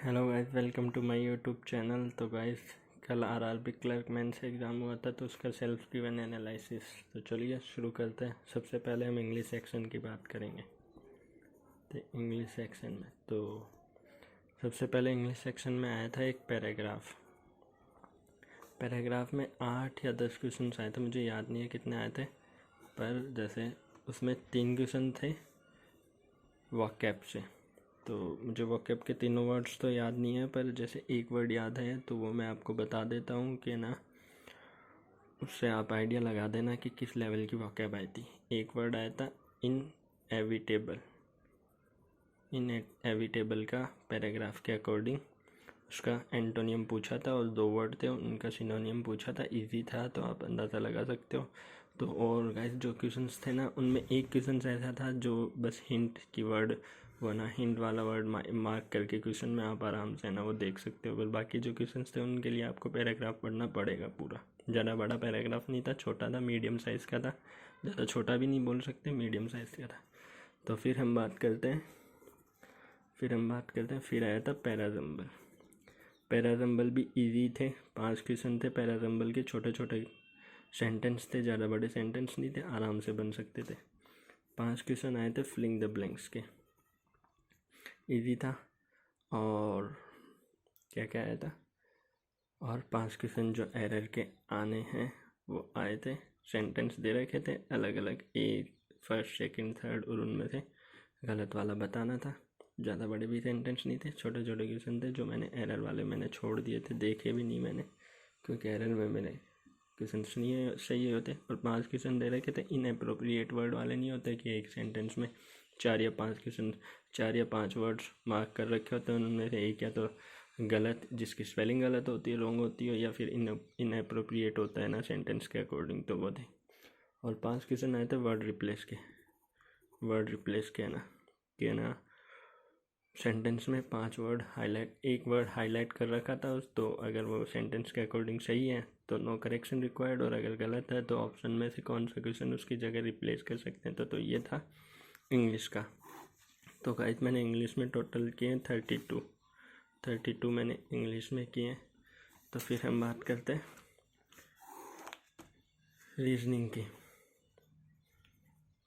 Hello guys, welcome to my YouTube channel. तो guys, कल RRB clerk mains exam हुआ था, तो उसका सेल्फ गिवन एनालिसिस। तो चलिए शुरू करते हैं। सबसे पहले हम इंग्लिश सेक्शन की बात करेंगे। तो इंग्लिश सेक्शन में तो सबसे पहले इंग्लिश सेक्शन में आया था एक पैराग्राफ में 8 या 10 क्वेश्चन आए थे, मुझे याद नहीं है कितने आए थे, पर जैसे उसमें 3 क्वेश्चन थे वोकैब से। तो मुझे वोकैब के तीनों वर्ड्स तो याद नहीं है, पर जैसे एक वर्ड याद है तो वो मैं आपको बता देता हूँ कि ना, उससे आप आइडिया लगा देना कि किस लेवल की वोकैब आई थी। एक वर्ड आया था इनएविटेबल। इनएविटेबल का पैराग्राफ के अकॉर्डिंग उसका एंटोनियम पूछा था, और 2 वर्ड थे, उनका सिनोनियम पूछा था। इजी था, तो आप अंदाज़ा लगा सकते हो। तो और गाइस, जो क्वेश्चंस थे ना, उनमें एक क्वेश्चन ऐसा था जो बस हिंट की वर्ड, वो ना हिंट वाला वर्ड मार्क करके क्वेश्चन में आप आराम से ना वो देख सकते हो। पर बाकी जो क्वेश्चंस थे उनके लिए आपको पैराग्राफ पढ़ना पड़ेगा पूरा। ज़्यादा बड़ा पैराग्राफ नहीं था, छोटा था, मीडियम साइज़ का था। ज़्यादा छोटा भी नहीं बोल सकते, मीडियम साइज़ का था। तो फिर हम बात करते हैं फिर आया था पैराजम्बल। पैराजम्बल भी इजी थे, 5 क्वेश्चन थे पैराजम्बल के। छोटे छोटे सेंटेंस थे, ज़्यादा बड़े सेंटेंस नहीं थे, आराम से बन सकते थे। 5 क्वेश्चन आए थे फिलिंग द ब्लैंक्स के, इजी था। और क्या क्या आया था, और 5 क्वेश्चन जो एरर के आने हैं वो आए थे। सेंटेंस दे रखे थे अलग अलग, ए फर्स्ट सेकंड थर्ड, और उनमें से गलत वाला बताना था। ज़्यादा बड़े भी सेंटेंस नहीं थे, छोटे छोटे क्वेश्चन थे जो मैंने एरर वाले मैंने छोड़ दिए थे, देखे भी नहीं मैंने, क्योंकि एरर में मेरे क्वेश्चन नहीं सही होते। और 5 क्वेश्चन दे रखे थे इनएप्रोप्रिएट वर्ड वाले, नहीं होते कि एक सेंटेंस में 4 या 5 वर्ड्स मार्क कर रखे होते हैं, उनमें से एक या तो गलत, जिसकी स्पेलिंग गलत होती है, रॉन्ग होती है, या फिर इनएप्रोप्रिएट होता है ना सेंटेंस के अकॉर्डिंग, तो वो थे। और 5 क्वेश्चन आए थे वर्ड रिप्लेस के ना सेंटेंस में 5 वर्ड हाईलाइट, एक वर्ड हाईलाइट कर रखा था उस, तो अगर वो सेंटेंस के अकॉर्डिंग सही है तो नो करेक्शन रिक्वायर्ड, और अगर गलत है तो ऑप्शन में से कौन सा क्वेश्चन उसकी जगह रिप्लेस कर सकते हैं। तो ये था इंग्लिश का। तो गाइस, मैंने इंग्लिश में टोटल किए 32 मैंने इंग्लिश में किए। तो फिर हम बात करते हैं रीजनिंग की।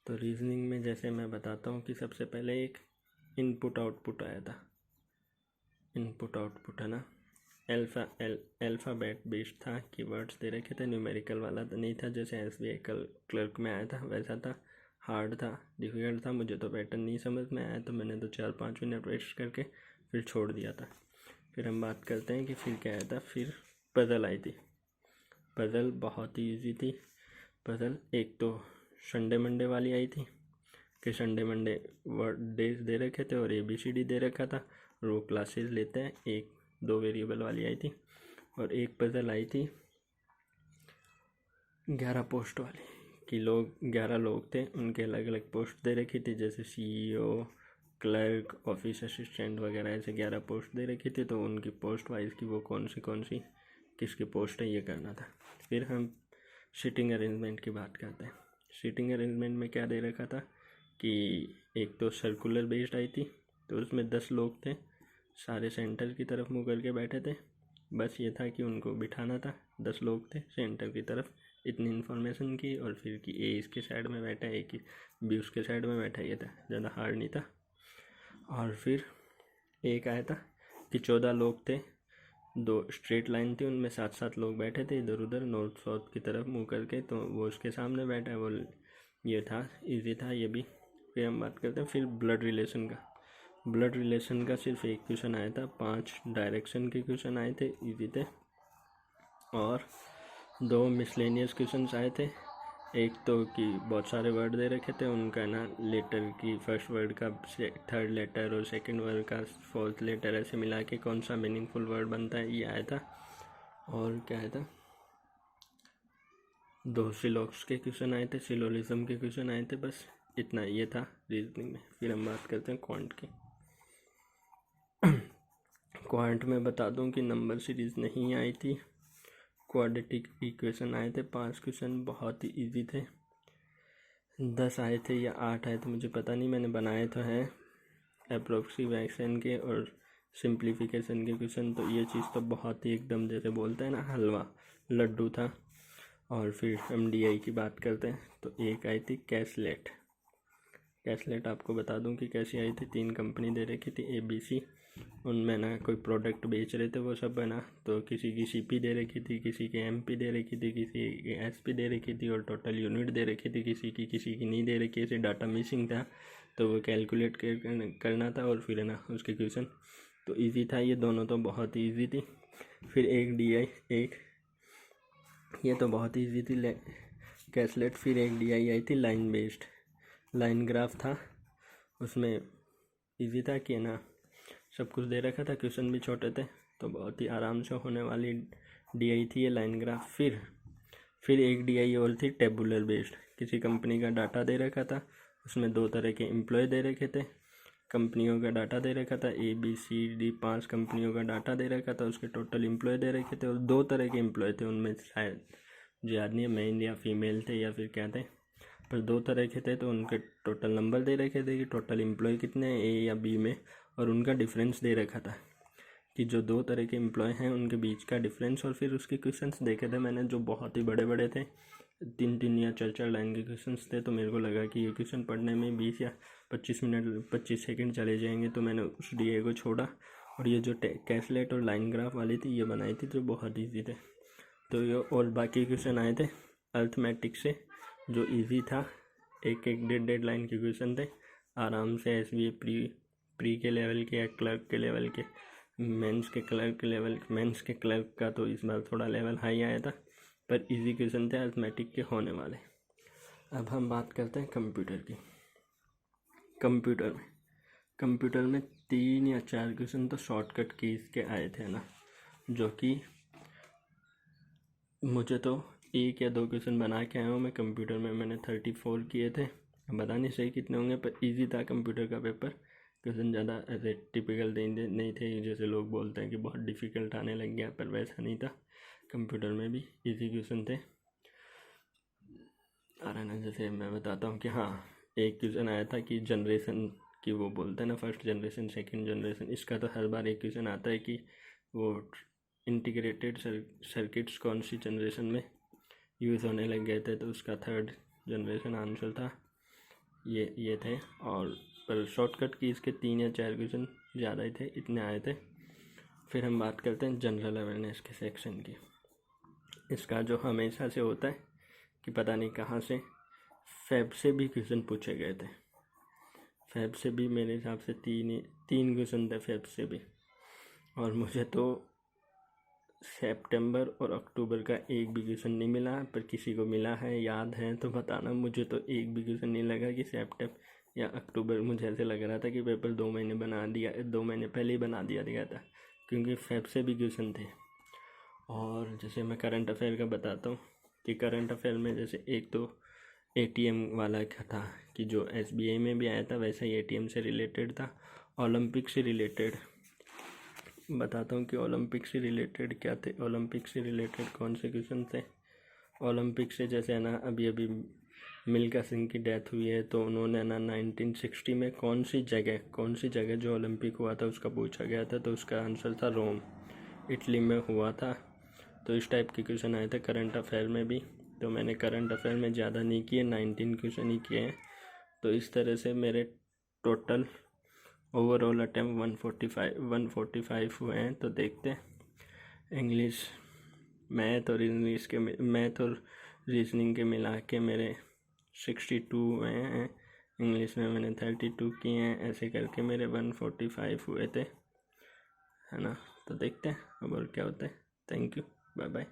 तो रीजनिंग में जैसे मैं बताता हूँ कि सबसे पहले एक इनपुट आउटपुट आया था। इनपुट आउटपुट है ना, अल्फ़ाबेट बेस्ड था, कीवर्ड्स दे रखे थे, न्यूमेरिकल वाला तो नहीं था जैसे एसबीआई क्लर्क में आया था, वैसा था। हार्ड था, डिफ़िकल्ट था, मुझे तो पैटर्न नहीं समझ में आया, तो मैंने तो 4-5 मिनट वेस्ट करके फिर छोड़ दिया था। फिर हम बात करते हैं कि फिर क्या आया था। फिर पज़ल आई थी। पज़ल बहुत ही ईजी थी। पज़ल एक तो संडे मंडे वाली आई थी कि संडे मंडे वर्ड डेज दे रखे थे और ABCD दे रखा था, और वो क्लासेस लेते हैं, 1-2 वेरिएबल वाली आई थी। और एक पज़ल आई थी 11 पोस्ट वाली, कि 11 लोग थे, उनके अलग अलग पोस्ट दे रखी थी, जैसे CEO, क्लर्क, ऑफिस असिस्टेंट वगैरह, ऐसे 11 पोस्ट दे रखी थी। तो उनकी पोस्ट वाइज की वो कौन सी किसकी पोस्ट है ये करना था। फिर हम सीटिंग अरेंजमेंट की बात करते हैं। सीटिंग अरेंजमेंट में क्या दे रखा था कि एक तो सर्कुलर बेस्ड आई थी, तो उसमें 10 लोग थे, सारे सेंटर की तरफ मुँह करके बैठे थे। बस ये था कि उनको बिठाना था, 10 लोग थे सेंटर की तरफ, इतनी इन्फॉर्मेशन की। और फिर कि A इसके साइड में बैठा है, B उसके साइड में बैठा, ये था, ज़्यादा हार्ड नहीं था। और फिर एक आया था कि 14 लोग थे, 2 स्ट्रेट लाइन थी, उनमें 7-7 लोग बैठे थे इधर उधर नॉर्थ साउथ की तरफ मुँह करके, तो वो उसके सामने बैठा है, वो ये था, इजी था ये भी। फिर हम बात करते हैं फिर ब्लड रिलेशन का सिर्फ एक क्वेश्चन आया था, 5 डायरेक्शन के क्वेश्चन आए थे, इजी थे। और 2 मिसलेनियस क्वेश्चन आए थे। एक तो कि बहुत सारे वर्ड दे रखे थे, उनका ना लेटर की फर्स्ट वर्ड का थर्ड लेटर और सेकंड वर्ड का फोर्थ लेटर ऐसे मिला के कौन सा मीनिंगफुल वर्ड बनता है, ये आया था। और क्या आया था, 2 सिलॉक्स के क्वेश्चन आए थे, सिलोलिज्म के क्वेश्चन आए थे, बस इतना ये था रीजनिंग में। फिर हम बात करते हैं क्वांट की। क्वांट में बता दूं कि नंबर सीरीज नहीं आई थी, क्वाड्रेटिक इक्वेशन आए थे, 5 क्वेश्चन बहुत ही इजी थे। 10 आए थे या 8 आए थे मुझे पता नहीं, मैंने बनाए तो हैं अप्रोक्सीमेशन के, और सिंप्लीफिकेशन के क्वेश्चन। तो ये चीज़ तो बहुत ही एकदम जैसे बोलते हैं ना हलवा लड्डू था। और फिर हम DI की बात करते हैं तो एक आई थी कैसलेट। कैसलेट आपको बता दूं कि कैसी आई थी। 3 कंपनी दे रखी थी ABC। उनमें ना कोई प्रोडक्ट बेच रहे थे वो सब बना। तो किसी की CP दे रखी थी, किसी की MP दे रखी थी, किसी की SP दे रखी थी और टोटल यूनिट दे रखी थी किसी की नहीं दे रखी थी। डाटा मिसिंग था तो वो कैलकुलेट करना था और फिर है ना उसके क्वेश्चन। तो ईजी था ये दोनों, तो बहुत ही ईजी थी। फिर एक DI, एक ये तो बहुत ईजी थी कैसलेट। फिर एक DI आई थी लाइन बेस्ड, लाइन ग्राफ था। उसमें इजी था कि ना सब कुछ दे रखा था, क्वेश्चन भी छोटे थे, तो बहुत ही आराम से होने वाली DI थी ये लाइन ग्राफ। फिर एक DI और थी टेबुलर बेस्ड। किसी कंपनी का डाटा दे रखा था, उसमें 2 तरह के एम्प्लॉय दे रखे थे। कंपनियों का डाटा दे रखा था ABCD 5 कंपनियों का डाटा दे रखा था, उसके टोटल एम्प्लॉय दे रखे थे और 2 तरह के एम्प्लॉय थे। उनमें शायद जो याद नहीं है मेल या फीमेल थे या फिर क्या थे, पर 2 तरह के थे। तो उनके टोटल नंबर दे रखे थे कि टोटल एम्प्लॉय कितने हैं A या B में, और उनका डिफरेंस दे रखा था कि जो 2 तरह के एम्प्लॉय हैं उनके बीच का डिफरेंस। और फिर उसके क्वेश्चंस देखे थे मैंने जो बहुत ही बड़े बड़े थे, 3 या 4 लाइन के क्वेश्चंस थे। तो मेरे को लगा कि ये क्वेश्चन पढ़ने में 20 या 25 सेकंड चले जाएंगे, तो मैंने उस DI को छोड़ा और ये जो कैसलेट और लाइन ग्राफ वाली थी ये बनाई थी, जो बहुत ईजी थे। तो ये और बाकी क्वेश्चन आए थे अर्थमेटिक से जो इजी था। एक 1.5 लाइन के क्वेश्चन थे, आराम से SBA प्री के लेवल के या क्लर्क के लेवल के, मेंस के क्लर्क का तो इस बार थोड़ा लेवल हाई आया था, पर इजी क्वेश्चन थे अर्थमेटिक के होने वाले। अब हम बात करते हैं कंप्यूटर की। कंप्यूटर में 3 या 4 क्वेश्चन तो शॉर्टकट कीज के आए थे ना, जो कि मुझे तो 1 या 2 क्वेश्चन बना के आया हूँ मैं। कंप्यूटर में मैंने 34 किए थे, पता नहीं सही कितने होंगे, पर इजी था कंप्यूटर का पेपर। क्वेश्चन ज़्यादा ऐसे टिपिकल नहीं थे जैसे लोग बोलते हैं कि बहुत डिफ़िकल्ट आने लग गया, पर वैसा नहीं था। कंप्यूटर में भी इजी क्वेश्चन थे। और है ना, जैसे मैं बताता हूँ कि हाँ, एक क्वेश्चन आया था कि जनरेशन की वो बोलते हैं ना, फर्स्ट जनरेशन सेकंड जनरेशन। इसका तो हर बार एक क्वेश्चन आता है कि वो इंटीग्रेटेड सर्किट्स कौन सी जनरेशन में यूज़ होने लग गए थे, तो उसका 3rd जनरेशन आंसर था। ये थे। और पर शॉर्टकट की इसके 3 या 4 क्वेश्चन ज़्यादा ही थे, इतने आए थे। फिर हम बात करते हैं जनरल अवेयरनेस के सेक्शन की। इसका जो हमेशा से होता है कि पता नहीं कहाँ से फैब से भी क्वेश्चन पूछे गए थे। फैब से भी मेरे हिसाब से 3 क्वेश्चन थे फैब से भी। और मुझे तो सितंबर और अक्टूबर का एक भी क्वेश्चन नहीं मिला, पर किसी को मिला है याद है तो बताना। मुझे तो एक भी क्वेश्चन नहीं लगा कि सितंबर या अक्टूबर। मुझे ऐसे लग रहा था कि पेपर 2 महीने पहले ही बना दिया गया था, क्योंकि फैब से भी क्वेश्चन थे। और जैसे मैं करंट अफेयर का बताता हूँ कि करंट अफेयर में जैसे एक तो ATM वाला था कि जो SBI में भी आया था, वैसा ही ATM से रिलेटेड था। ओलंपिक से रिलेटेड बताता हूँ कि ओलंपिक से रिलेटेड क्या थे, ओलंपिक से रिलेटेड कौन से क्वेश्चन थे। ओलंपिक से जैसे है ना, अभी मिल्खा सिंह की डेथ हुई है, तो उन्होंने ना 1960 में कौन सी जगह जो ओलंपिक हुआ था उसका पूछा गया था, तो उसका आंसर था रोम, इटली में हुआ था। तो इस टाइप के क्वेश्चन आए थे करंट अफेयर में भी। तो मैंने करंट अफेयर में ज़्यादा नहीं किए, 19 क्वेश्चन ही किए हैं। तो इस तरह से मेरे टोटल ओवरऑल अटैम्प्ट 145 हुए हैं। तो देखते हैं इंग्लिश, मैथ और रीजनिंग के मिला के मेरे 62 हुए हैं। इंग्लिश में मैंने 32 किए हैं। ऐसे करके मेरे 145 हुए थे, है ना। तो देखते हैं अब और क्या होता है। Thank you, bye bye.